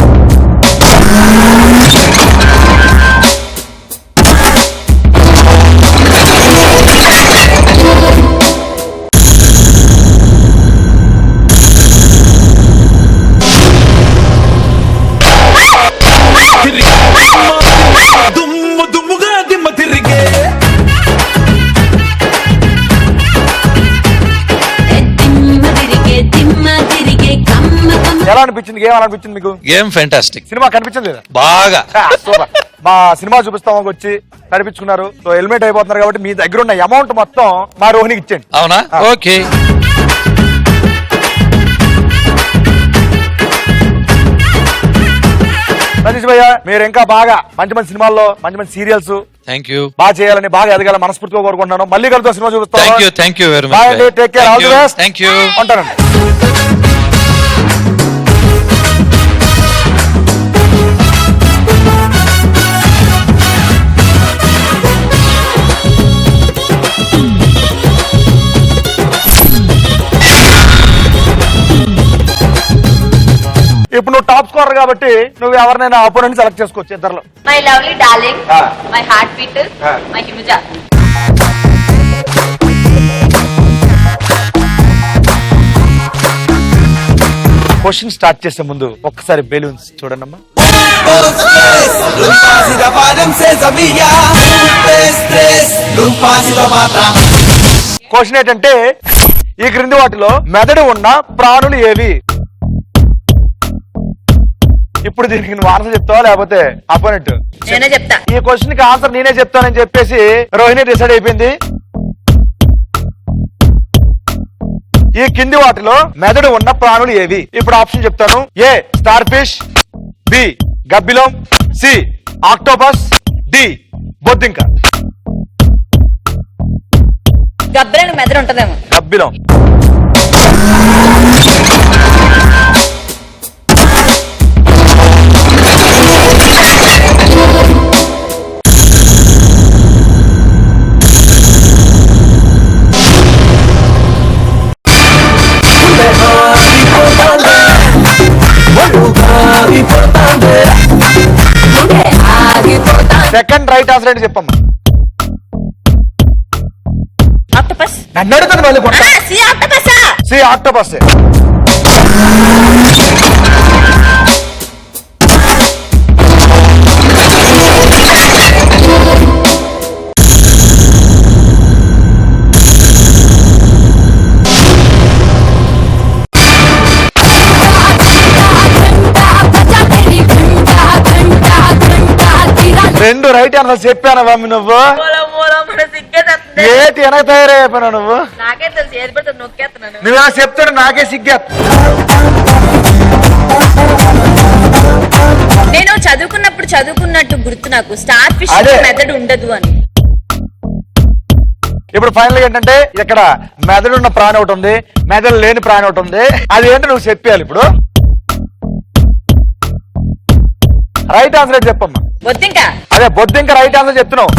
ఎలా అనిపించింది గేమ్? అనిపించింది మీకు?
Game fantastic.
సినిమా కనిపించింది లేదా?
బాగా.
సూపర్. మా సినిమా చూపిస్తాం వచ్చి నడిపించుకున్నారు. సో హెల్మెట్ అయిపోతున్నారు కాబట్టి మీ దగ్గర ఉన్న అమౌంట్ మొత్తం మా రోహిణికి ఇచ్చేయండి.
అవునా? ఓకే.
సతీష్ భయ్య, మీరు ఇంకా బాగా మంచి మంచి సినిమాల్లో మంచి మంచి సీరియల్స్
థ్యాంక్ యూ.
బాగా చేయాలని, బాగా ఎదగాలని మనస్ఫూర్తిగా కోరుకుంటున్నాను. మళ్ళీ కలుగుతాం, సినిమా చూపిస్తాం.
థ్యాంక్ యూ వెరీ
బాయ్ అండి,
much.
Take care, all the best.
Thank you.
ఉంటానండి. ఇప్పుడు నువ్వు టాప్ స్కోరర్ కాబట్టి నువ్వు ఎవరినైనా అపోనెంట్ సెలెక్ట్ చేసుకోవచ్చు ఇద్దరులో.
My lovely darling, my heart beat,
Ah.
My Himaja.
Question start చేసే ముందు ఒక్కసారి బెలూన్స్ చూడండి అమ్మా. క్వశ్చన్ ఏంటంటే ఈ క్రింది వాటిలో మెదడు ఉన్న ప్రాణులు ఏవి? ఇప్పుడు దీనికి నువ్వు ఆన్సర్ చెప్తావా లేకపోతే అపోనెంట్?
నేనే చెప్తా.
ఈ క్వశ్చన్ కి ఆన్సర్ నేనే చెప్తానని చెప్పేసి రోహిణి డిసైడ్ అయిపోయింది. ఈ కింది వాటిలో మెదడు ఉన్న ప్రాణులు ఏవి? ఇప్పుడు ఆప్షన్ చెప్తాను. ఏ స్టార్ ఫిష్, బి గబ్బిలం, సి ఆక్టోపస్, డి బొద్దింక.
గబ్బిలానికి మెదడు ఉంటదేమో.
గబ్బిలం. సెకండ్ రైట్ ఆన్సర్ ఏంటి చెప్పమ్మా.
ఆక్టోపస్.
నన్ను అడుగుతాను మళ్ళీ కొట్ట.
C octopus.
C octopus. రెండు రైట్ ఆన్సర్ చెప్పాను మమ్మీ. నువ్వు ఏటి వెనక తయారైపోయినా నువ్వు?
నాకే తెలుసు, ఏది పడితే నొక్కేస్తున్నాను.
నువ్వు ఎలా చెప్తాడు నాకే సిగ్గే.
నేను చదువుకున్నప్పుడు చదువుకున్నట్టు గుర్తు నాకు, స్టార్ ఫిష్
అదే.
మెదడు ఉండదు అని.
ఇప్పుడు ఫైనల్ ఏంటంటే ఇక్కడ మెదడు ఉన్న ప్రాణి ఒకటి ఉంది, మెదడు లేని ప్రాణి ఒకటి ఉంది. అది ఏంటో నువ్వు చెప్పాలి ఇప్పుడు. రైట్ ఆన్సర్ ఏంటి చెప్పమ్మా.
బొద్దింక.
అదే బొద్దింక రైట్ ఆన్సర్ చెప్తున్నావు.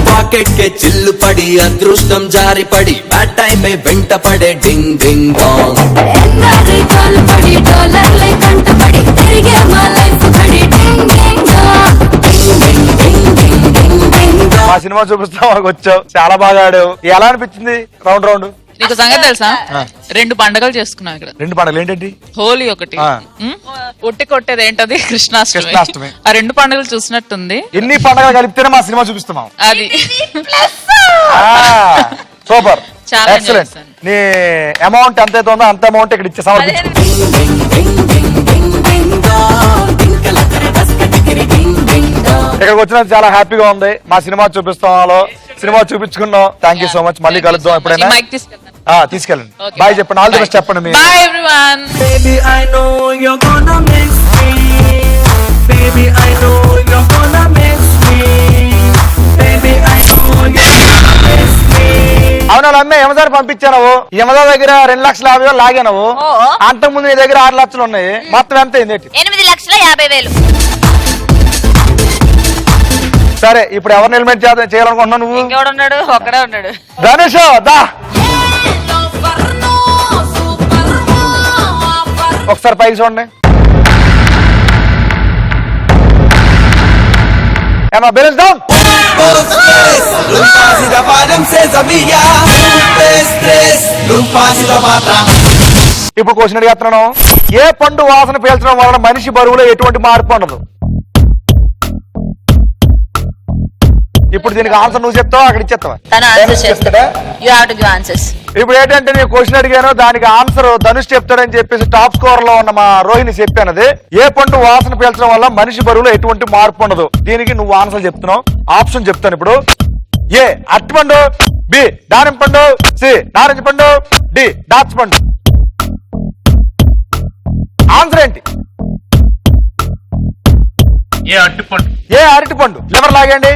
పాకెట్ కే చిల్లు పడి అదృష్టం జారి పడి బ్యాడ్ టైం వెంట పడే డింగ్ డింగ్ డాంగ్.
మా సినిమా చూపిస్తాం వచ్చావు, చాలా బాగా ఆడావు. ఎలా అనిపించింది రౌండ్ రౌండ్?
నీకు సంగతి తెలుసా 2 పండుగలు చేసుకున్నాం ఇక్కడ.
2 పండుగలు ఏంటండి?
హోలీ ఒకటి, ఒట్టి కొట్టేది ఏంటది కృష్ణాష్టమి.
కృష్ణాష్టమి.
ఆ 2 పండుగలు చూసినట్టుంది.
ఎన్ని పండుగలు కలిపితేనే మా సినిమా చూపిస్తున్నాం.
అది
సూపర్,
చాలా enjoy
ఎక్సలెంట్.
చేశాను.
నీ అమౌంట్ ఎంత అయితే ఉందో అంత అమౌంట్ ఇక్కడ ఇచ్చే సమర్పించు. ఇక్కడికి వచ్చిన చాలా హ్యాపీగా ఉంది. మా సినిమా చూపిస్తాం, సినిమా చూపించుకున్నాం. Thank you so much. మళ్ళీ కలుద్దాం ఎప్పుడైనా.
మైక్ తీసుకెళ్తాను.
తీసుకెళ్ళండి. బాయ్ చెప్పండి. ఆల్ ది బెస్ట్ చెప్పండి. మీరు
bye everyone.
Baby, I know you're gonna miss me. Baby, I know you're gonna miss me. Baby, I know you're gonna miss me.
అవునా అమ్మే యమదారు పంపించావు. యమదా దగ్గర 2,50,000 లాగానవు. అంతకు ముందు నీ దగ్గర 6 లక్షలు ఉన్నాయి. మొత్తం ఎంత అయింది?
8,50,000.
సరే, ఇప్పుడు ఎవరిని ఎలిమెంట్ చేయాలనుకుంటున్నావు నువ్వు?
ఇంకెవడున్నాడు? ఒక్కడే ఉన్నాడు.
గణేష్ దా ఒకసారి పైకి చూడండి. ఏమా బ్యాలెన్స్ డౌన్. ఇప్పుడు క్వశ్చన్ అడిగేస్తున్నాను. ఏ పండు వాసన పీల్చడం వలన మనిషి బరువులో ఎటువంటి మార్పు ఉండదు? ఇప్పుడు దీనికి ఆన్సర్ నువ్వు చెప్తావా అక్కడ ఇచ్చేస్తావా? ఇప్పుడు ఏంటంటే నేను క్వశ్చన్ అడిగాను, దానికి ఆన్సర్ ధనుష్ చెప్తాడని చెప్పేసి టాప్ స్కోర్ లో ఉన్న మా రోహిణి చెప్పాను. అది ఏ పండు వాసన పీల్చడం వల్ల మనిషి బరువులో ఎటువంటి మార్పు ఉండదు. దీనికి నువ్వు ఆన్సర్ చెప్తున్నావు. ఆప్షన్ చెప్తాను ఇప్పుడు. ఏ అరటిపండు, బి దానిమ్మ పండు, సి నారింజ పండు, డి దాచ పండు. ఆన్సర్ ఏంటి? ఏ అరటిపండు. లివర్ లాగండి.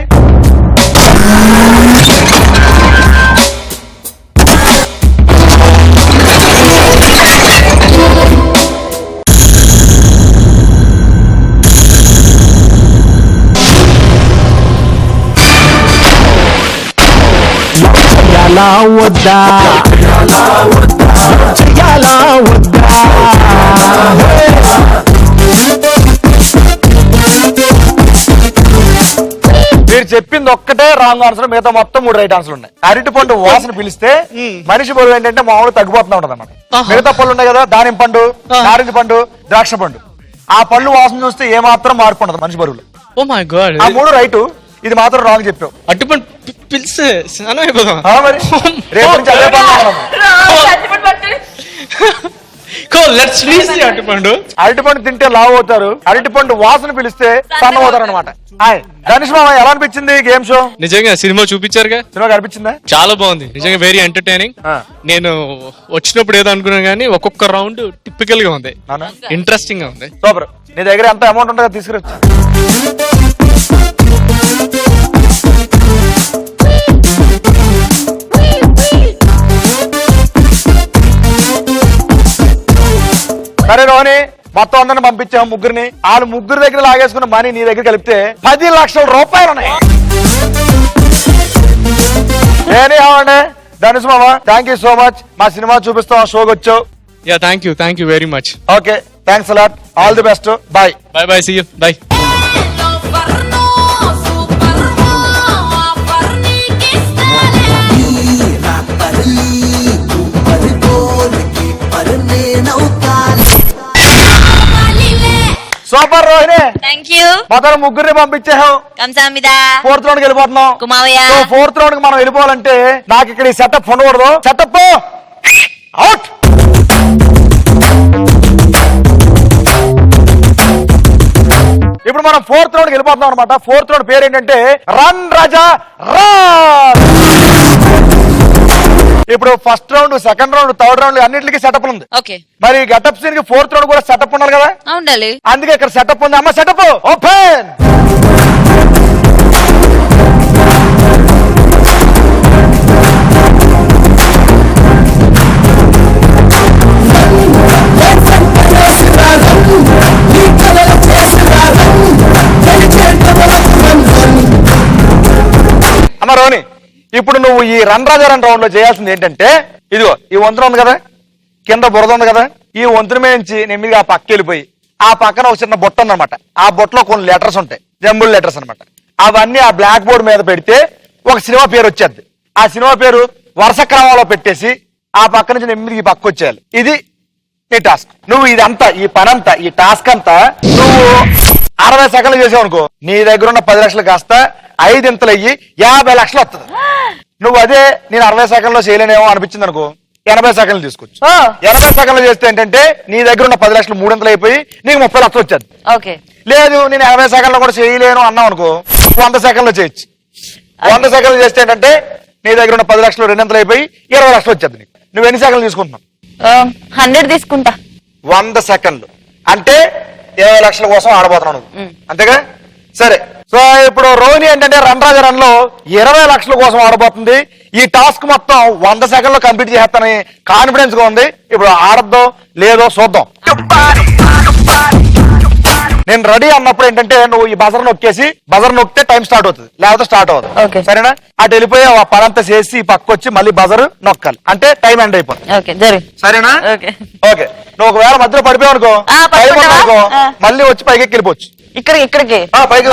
వద్దా చెయ్యాలా వద్దా?
మీరు చెప్పింది ఒక్కటే రాంగ్ ఆన్సర్, మిగతా మొత్తం 3 రైట్ ఆన్సర్ ఉన్నాయి. అరటి పండు వాసన పిలిస్తే మనిషి బరువు ఏంటంటే మామూలు తగ్గిపోతున్నా ఉంటది అన్నమాట. మిగతా పళ్ళు ఉన్నాయి కదా, దానిమ్మ పండు, నారింజ పండు, ద్రాక్ష పండు, ఆ పళ్ళు వాసన చూస్తే ఏ మాత్రం మార్పు ఉండదు మనిషి బరువులో.
ఓ మై గాడ్,
ఆ 3 రైట్, ఇది మాత్రం రాంగ్ చెప్పావు.
అట్టుపండు పిలిస్తే స్నానం అయిపోదాం.
మరి రేపు నుంచి అదే పనులు మనం. అరటిపండు తింటే లావు అవుతారు, అరటిపండు వాసన పిలిస్తే సన్న అవుతారు అనమాట. ధనుష్ మామ ఎలా అనిపించింది గేమ్ షో?
నిజంగా సినిమా చూపించారుగా,
సినిమా కనిపించిందా?
చాలా బాగుంది నిజంగా, వెరీ ఎంటర్టైనింగ్. నేను వచ్చినప్పుడు ఏదో అనుకున్నాను కానీ ఒక్కొక్క రౌండ్ టిపికల్ గా ఉంది, ఇంట్రెస్టింగ్ గా ఉంది.
సూపర్. నీ దగ్గర ఎంత అమౌంట్ ఉంటుందో తీసుకురొచ్చు. సరే రోహిణి, మొత్తం అందరిని పంపించాము, ముగ్గురిని. వాళ్ళు ముగ్గురు దగ్గర లాగేసుకున్న మనీ నీ దగ్గర కలిపితే 10 లక్షల రూపాయలు ఉన్నాయి. ఏని అవ్వండి. ధనుష్ మామ, థ్యాంక్ యూ సో మచ్. మా సినిమా చూపిస్తాం, షోకి వచ్చావు.
Yeah thank you very much.
Okay, thanks a lot. All the best. Bye
bye, see you, bye.
Super Rohini,
thank you.
మొదలు ముగ్గురిని పంపించాం.
కంసామిదా
4th రౌండ్ కి వెళ్ళిపోతున్నాం.
కుమావయ్య.
4th రౌండ్ కి మనం వెళ్ళిపోవాలంటే నాకు ఇక్కడ ఈ సెటప్ ఉండకూడదు. Setup out. ఇప్పుడు మనం 4th రౌండ్ కి వెళ్ళిపోతున్నాం అనమాట. 4th రౌండ్ పేరు ఏంటంటే రన్ రాజా రన్. ఇప్పుడు first round, second round, third round అన్నింటికి సెటప్ ఉంది.
ఓకే,
మరి గెటప్ సీన్ కి 4th రౌండ్ కూడా సెటప్ ఉండాలి కదా,
ఉండాలి.
అందుకే ఇక్కడ సెటప్ ఉంది. అమ్మ సెటప్ ఓపెన్. అమ్మ రోని, ఇప్పుడు నువ్వు ఈ రన్ రాజా రన్ రౌండ్ లో చేయాల్సింది ఏంటంటే, ఇదిగో ఈ వంతున ఉంది కదా, కింద బురద ఉంది కదా, ఈ వంతున మేంచి నెమ్మదిగా ఆ పక్క వెళ్ళిపోయి ఆ పక్కన ఒక చిన్న బొట్ట ఉందన్నమాట. ఆ బొట్టలో కొన్ని లెటర్స్ ఉంటాయి, జంబుల్ లెటర్స్ అనమాట. అవన్నీ ఆ బ్లాక్ బోర్డ్ మీద పెడితే ఒక సినిమా పేరు వచ్చేది. ఆ సినిమా పేరు వరుస క్రమంలో పెట్టేసి ఆ పక్క నుంచి నెమ్మది ఈ పక్క వచ్చేయాలి. ఇది నీ టాస్క్. నువ్వు ఇదంతా ఈ పనంతా ఈ టాస్క్ అంతా నువ్వు 60 సెకండ్లు చేసావు అనుకో, నీ దగ్గర ఉన్న 10 లక్షలు కాస్త 5 ఇంతలు అయ్యి 50 లక్షలు వస్తుంది. నువ్వు అదే నేను 60 సెకండ్లో చేయలేనేమో అనిపించింది అనుకో, 80 సెకండ్లు తీసుకోవచ్చు. 80 సెకండ్లు చేస్తే ఏంటంటే నీ దగ్గర ఉన్న 10 లక్షలు 3 ఇంతలు అయిపోయి నీకు 30 లక్షలు వచ్చేది. లేదు నేను 80 సెకండ్లో కూడా చేయలేను అన్నావు అనుకో, 100 సెకండ్లో చేయొచ్చు. 100 సెకండ్లు చేస్తే ఏంటంటే నీ దగ్గర ఉన్న 10 లక్షలు 2 ఇంతలు అయిపోయి 20 లక్షలు వచ్చేది నీకు. నువ్వు ఎన్ని సెకండ్లు తీసుకుంటున్నావు?
100 తీసుకుంటా.
100 సెకండ్లు అంటే 20 లక్షల కోసం ఆడబోతున్నావు నువ్వు, అంతేగా? సరే, సో ఇప్పుడు రోహిణి ఏంటంటే రన్ రాజా రన్ లో 20 లక్షల కోసం ఆడబోతుంది. ఈ టాస్క్ మొత్తం 100 సెకండ్ లో కంప్లీట్ చేస్తానని కాన్ఫిడెన్స్ గా ఉంది. ఇప్పుడు ఆడద్దో లేదో చూద్దాం. నేను రెడీ అన్నప్పుడు ఏంటంటే నువ్వు ఈ బజర్ నొక్కేసి, బజర్ నొక్కితే టైం స్టార్ట్ అవుతుంది, లేకపోతే స్టార్ట్ అవుతుంది. సరేనా? అటు వెళ్ళిపోయి ఆ పనంతా చేసి ఈ పక్క వచ్చి మళ్ళీ బజర్ నొక్కాలి, అంటే టైం ఎండ్ అయిపోతుంది. సరేనా? ఓకే. నువ్వు ఒకవేళ మధ్యలో పడిపోయావు అనుకో, మళ్ళీ వచ్చి పైకి వెళ్ళిపోవచ్చు.
ఇక్కడికి
పైకి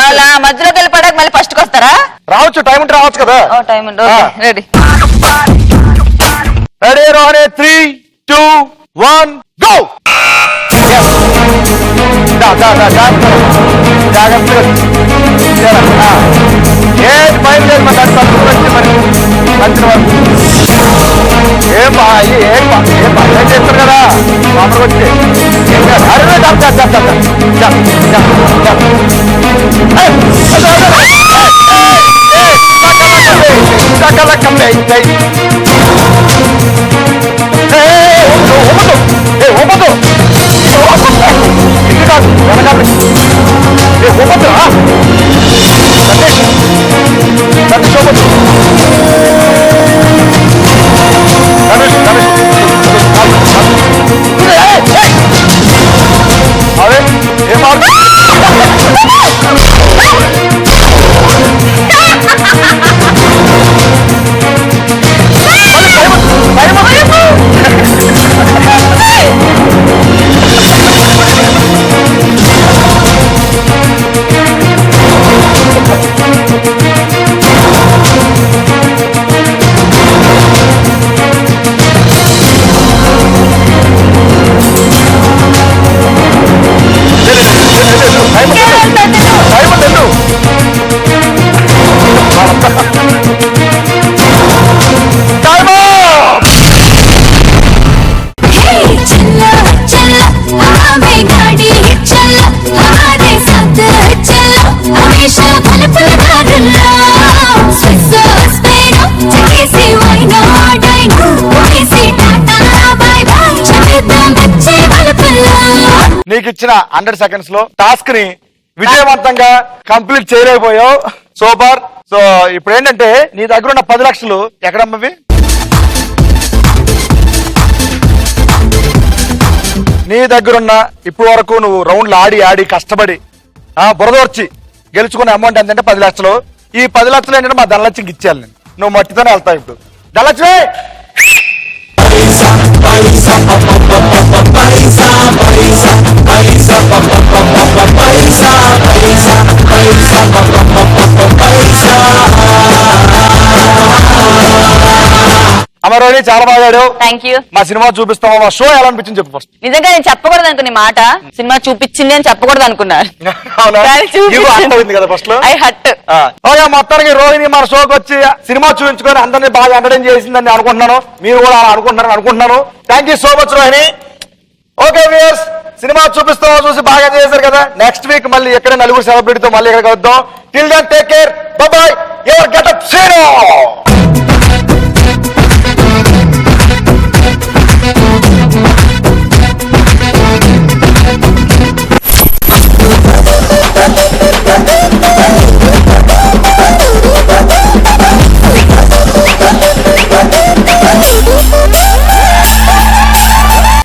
మధ్యలోకి వెళ్ళి పడక మళ్ళీ ఫస్ట్ కి వస్తారా?
రావచ్చు, టైం ఉంటే రావచ్చు కదా.
రెడీ
రెడీ రోహనే 3, 2, 1 గో. జాగ్రత్తగా ఏంటి బయలుదేరి మరి మరి మధ్య వరకు ఏం చేస్తారు కదా మామూలు వచ్చి నీకు ఇచ్చిన 100 సెకండ్స్ లో టాస్క్ ని విజయవంతంగా కంప్లీట్ చేయలేకపోయావు. సూపర్. సో ఇప్పుడు ఏంటంటే నీ దగ్గర ఉన్న 10 లక్షలు ఎక్కడమ్మవి? నీ దగ్గరున్న ఇప్పుడు వరకు నువ్వు రౌండ్లు ఆడి కష్టపడి బురదోర్చి గెలుచుకున్న అమౌంట్ ఎంతంటే 10 లక్షలు. ఈ 10 లక్షలు ఏంటంటే మా ధనలక్ష్మికి ఇచ్చేయాలి. నేను నువ్వు మట్టితోనే వెళ్తావు. ఇప్పుడు ధనలక్ష్మి అమరోని చాలా బాగా ఆడావు.
Thank you.
మా సినిమా చూపిస్తావా? మా షో ఎలా అనిపించింది చెప్పు ఫస్ట్.
నిజంగా నేను చెప్పకూడదు అనుకున్న మాట సినిమా చూపించింది అని చెప్పకూడదు అనుకున్నా.
కదా ఫస్ట్ లో
ఐ హట్.
ఓకే, మొత్తానికి రోహిణి మన షోకి వచ్చి సినిమా చూపించుకొని అందరినీ బాగా ఎంటర్టైన్ చేసిందని అనుకుంటున్నాను. మీరు కూడా అలా అనుకుంటున్నాను. Thank you so much Rohini. Okay viewers, cinema చూపిస్తామో చూసి బాగా చేశారు కదా. నెక్స్ట్ వీక్ మళ్ళీ ఎక్కడ నలుగురు సెలబ్రిటీ తో మళ్ళీ ఇక్కడ కలుద్దాం. Till then take care, bye bye. Your getup zero.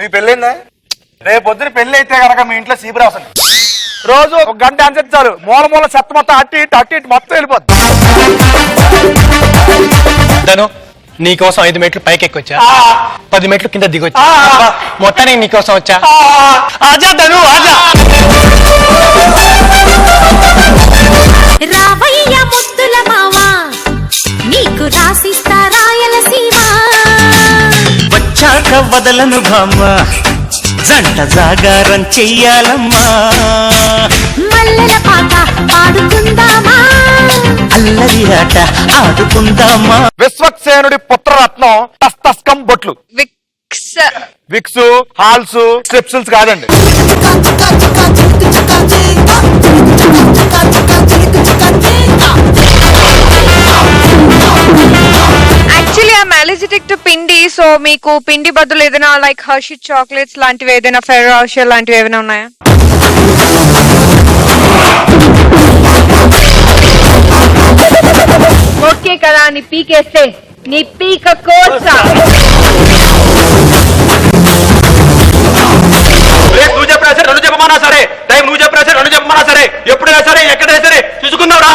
మీ పెళ్ళైందా? రేపు పొద్దున పెళ్లి అయితే కనుక మీ ఇంట్లో సీబురా వస్తుంది. రోజు 1 గంట డాన్స్ చాలు, మూల చెత్త మొత్తం అట్టి ఇటు మొత్తం వెళ్ళిపోద్ది.
నీకోసం 5 మెట్లు పైకి ఎక్కొచ్చా, 10 మెట్లు కింద దిగొచ్చా, మొత్తానికి నీకోసం వచ్చా. ఆజా ధను ఆజా.
రావయ్య ముద్దుల మావా, నీకు రాసిస్తా రాయలసీమ.
వదలను భామ జంట జాగారం చెయ్యాలమ్మా
మల్లెల పాట పాడుకుందామా
అల్లరి ఆట ఆడుకుందామా
విశ్వక్సేనుడి పుత్రరత్నం తస్తస్కం బొట్లు విక్స్ హాల్స్ స్ట్రిప్సిల్స్ కాదండి.
యాక్చువల్లీ ఐఎమ్ అలర్జిక్ టు పిండి, సో మీకు పిండి బదులు ఏదైనా లైక్ హర్షీ చాక్లెట్స్ లాంటివి ఏదైనా ఫెర్రో రోషర్ లాంటివి ఏమైనా ఉన్నాయా? ఓకే కదా, నీ పీకేస్తే నీ పీక కోసా.
నువ్వు చెప్పినా సరే రెండు చెప్పమన్నా సరే, టైం నువ్వు చెప్పినా సరే రెండు చెప్పమన్నా సరే, ఎప్పుడైనా సరే ఎక్కడైనా సరే చూసుకున్నావురా.